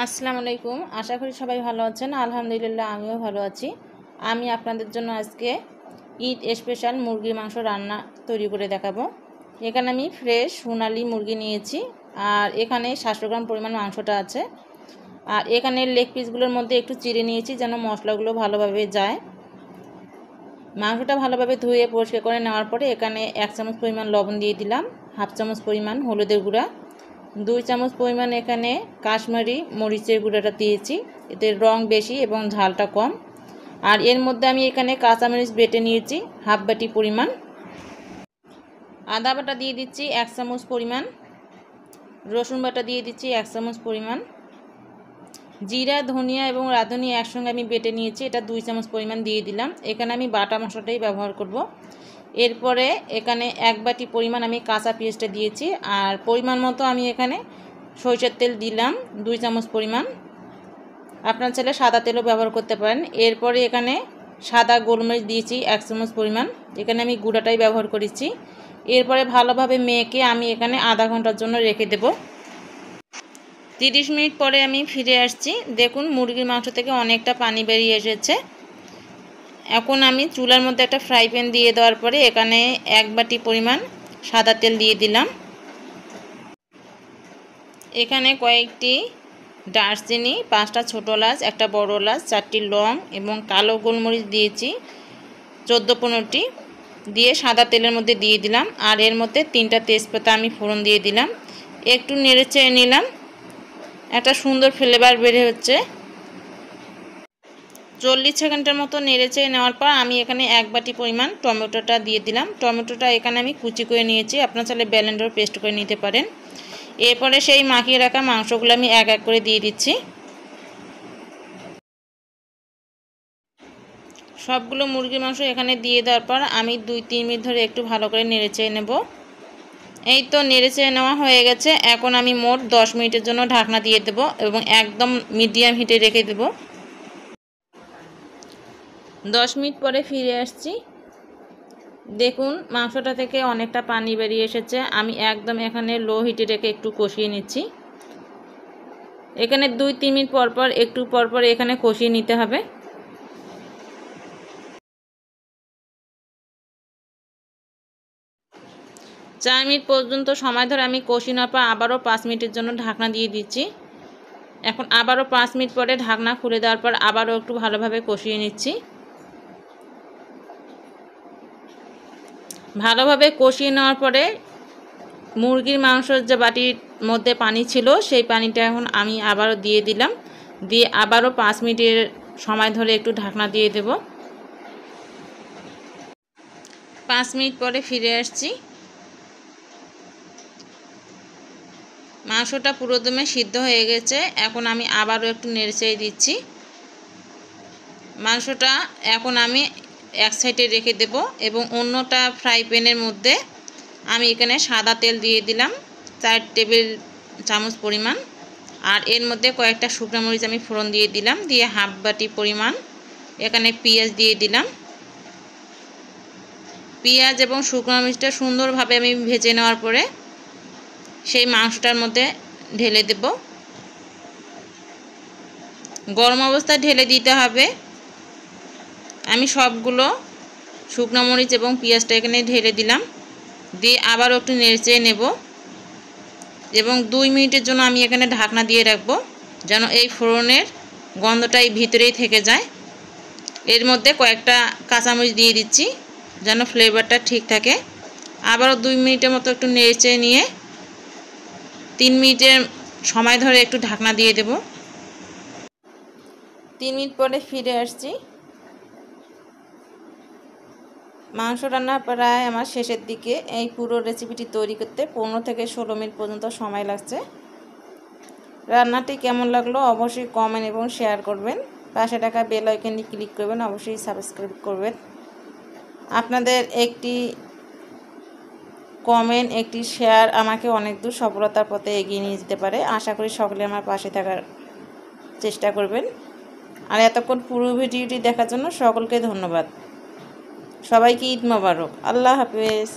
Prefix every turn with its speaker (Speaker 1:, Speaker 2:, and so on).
Speaker 1: আসসালামু আলাইকুম। আশা করি সবাই ভালো আছেন। আলহামদুলিল্লাহ আমিও ভালো আছি। আমি আপনাদের জন্য আজকে ঈদ স্পেশাল মুরগির মাংস রান্না তৈরি করে দেখাবো। এখানে আমি ফ্রেশ সোনালি মুরগি নিয়েছি, আর এখানে 700 গ্রাম পরিমাণ মাংসটা আছে। আর এখানে লেগ পিসগুলোর মধ্যে একটু চিড়ে নিয়েছি যেন মশলাগুলো ভালোভাবে যায়। মাংসটা ভালোভাবে ধুয়ে পরিষ্কার করে নেওয়ার পরে এখানে 1 চামচ পরিমাণ লবণ দিয়ে দিলাম, হাফ চামচ পরিমাণ হলুদের গুঁড়া, 2 চামচ পরিমাণ এখানে কাশ্মীরি মরিচের গুঁড়াটা দিয়েছি, এতে রং বেশি এবং ঝালটা কম। আর এর মধ্যে আমি এখানে কাঁচামরিচ বেটে নিয়েছি হাফ বাটি পরিমাণ, আদা বাটা দিয়ে দিচ্ছি 1 চামচ পরিমাণ, রসুন বাটা দিয়ে দিচ্ছি 1 চামচ পরিমাণ, জিরা ধনিয়া এবং রাঁধুনি একসঙ্গে আমি বেটে নিয়েছি, এটা 2 চামচ পরিমাণ দিয়ে দিলাম। এখানে আমি বাটা মশলাটাই ব্যবহার করব। এরপরে এখানে 1 বাটি পরিমাণ আমি কাঁচা পেঁয়াজটা দিয়েছি, আর পরিমাণ মতো আমি এখানে সরিষার তেল দিলাম 2 চামচ পরিমাণ। আপনার চাইলে সাদা তেলও ব্যবহার করতে পারেন। এরপরে এখানে সাদা গোলমরিচ দিয়েছি 1 চামচ পরিমাণ, এখানে আমি গুঁড়াটাই ব্যবহার করেছি। এরপরে ভালোভাবে মেখে আমি এখানে আধা ঘন্টার জন্য রেখে দেব। 30 মিনিট পরে আমি ফিরে আসছি। দেখুন মুরগির মাংস থেকে অনেকটা পানি বেরিয়ে এসেছে। এখন আমি চুলার মধ্যে একটা ফ্রাই প্যান দিয়ে দেওয়ার পরে এখানে 1 বাটি পরিমাণ সাদা তেল দিয়ে দিলাম। এখানে কয়েকটি দারচিনি, 5টা ছোটো এলাচ, একটা বড় এলাচ, 4টি লং এবং কালো গোলমরিচ দিয়েছি 14-15টি, দিয়ে সাদা তেলের মধ্যে দিয়ে দিলাম। আর এর মধ্যে 3টা তেজপাতা আমি ফোড়ন দিয়ে দিলাম। একটু নেড়ে চেড়ে নিলাম, একটা সুন্দর ফ্লেভার বের হচ্ছে। 40 সেকেন্ডের মতো নেড়ে চেড়ে নেওয়ার পর আমি এখানে 1 বাটি পরিমাণ টমেটোটা দিয়ে দিলাম। টমেটোটা এখানে আমি কুচি করে নিয়েছি, আপনারা চাইলে ব্লেন্ডারে পেস্ট করে নিতে পারেন। এরপরে সেই মাখিয়ে রাখা মাংসগুলো আমি এক এক করে দিয়ে দিচ্ছি। সবগুলো মুরগির মাংস এখানে দিয়ে দেওয়ার পর আমি 2-3 মিনিট ধরে একটু ভালো করে নেড়ে চেড়ে নেব। এই তো নেড়ে চেড়ে নেওয়া হয়ে গেছে। এখন আমি মোট 10 মিনিটের জন্য ঢাকনা দিয়ে দেব এবং একদম মিডিয়াম হিটে রেখে দেব। 10 মিনিট পরে ফিরে আসছি। দেখুন মাংসটা থেকে অনেকটা পানি বেরিয়ে এসেছে। আমি একদম এখানে লো হিটে রেখে একটু কষিয়ে নিচ্ছি। এখানে 2-3 মিনিট পর একটু পর এখানে কষিয়ে নিতে হবে। চার মিনিট পর্যন্ত সময় ধরে আমি কষিয়ে নেওয়ার পর আবারও 5 মিনিটের জন্য ঢাকনা দিয়ে দিচ্ছি। এখন আবারও 5 মিনিট পরে ঢাকনা খুলে দেওয়ার পর আবারও একটু ভালোভাবে কষিয়ে নিচ্ছি। ভালোভাবে কষিয়ে নেওয়ার পরে মুরগির মাংসের যে বাটির মধ্যে পানি ছিল সেই পানিটা এখন আমি আবারও দিয়ে দিলাম, দিয়ে আবারও 5 মিনিটের সময় ধরে একটু ঢাকনা দিয়ে দেব। 5 মিনিট পরে ফিরে আসছি। মাংসটা পুরোদমে সিদ্ধ হয়ে গেছে। এখন আমি আবারও একটু নেড়ে চেড়ে দিচ্ছি। মাংসটা এখন আমি এক সাইডে রেখে দেব এবং অন্যটা ফ্রাই প্যানের মধ্যে আমি এখানে সাদা তেল দিয়ে দিলাম 4 টেবিল চামচ পরিমাণ। আর এর মধ্যে কয়েকটা শুকনো মরিচ আমি ফোড়ন দিয়ে দিলাম, দিয়ে হাফ বাটি পরিমাণ এখানে পেঁয়াজ দিয়ে দিলাম। পেঁয়াজ এবং শুকনো মরিচটা সুন্দরভাবে আমি ভেজে নেওয়ার পরে সেই মাংসটার মধ্যে ঢেলে দেব। গরম অবস্থায় ঢেলে দিতে হবে। আমি সবগুলো শুকনো মরিচ এবং পেঁয়াজটা এখানে ঢেলে দিলাম, দিয়ে আবারও একটু নেড়ে নেব এবং 2 মিনিটের জন্য আমি এখানে ঢাকনা দিয়ে রাখবো যেন এই ফোড়নের গন্ধটা এই ভিতরেই থেকে যায়। এর মধ্যে কয়েকটা কাঁচামরিচ দিয়ে দিচ্ছি যেন ফ্লেভারটা ঠিক থাকে। আবারও 2 মিনিটের মতো একটু নেড়ে নিয়ে 3 মিনিটের সময় ধরে একটু ঢাকনা দিয়ে দেব। 3 মিনিট পরে ফিরে আসছি। মাংস রান্না প্রায় আমার শেষের দিকে। এই পুরো রেসিপিটি তৈরি করতে 15 থেকে 16 মিনিট পর্যন্ত সময় লাগছে। রান্নাটি কেমন লাগলো অবশ্যই কমেন্ট এবং শেয়ার করবেন। পাশে থাকা বেল আইকনে ক্লিক করবেন, অবশ্যই সাবস্ক্রাইব করবেন। আপনাদের একটি কমেন্ট, একটি শেয়ার আমাকে অনেক দূর সফলতার পথে এগিয়ে নিয়ে যেতে পারে। আশা করি সকলে আমার পাশে থাকার চেষ্টা করবেন। আর এতক্ষণ পুরো ভিডিওটি দেখার জন্য সকলকে ধন্যবাদ। সবাইকে ঈদ মোবারক। আল্লাহ হাফেজ।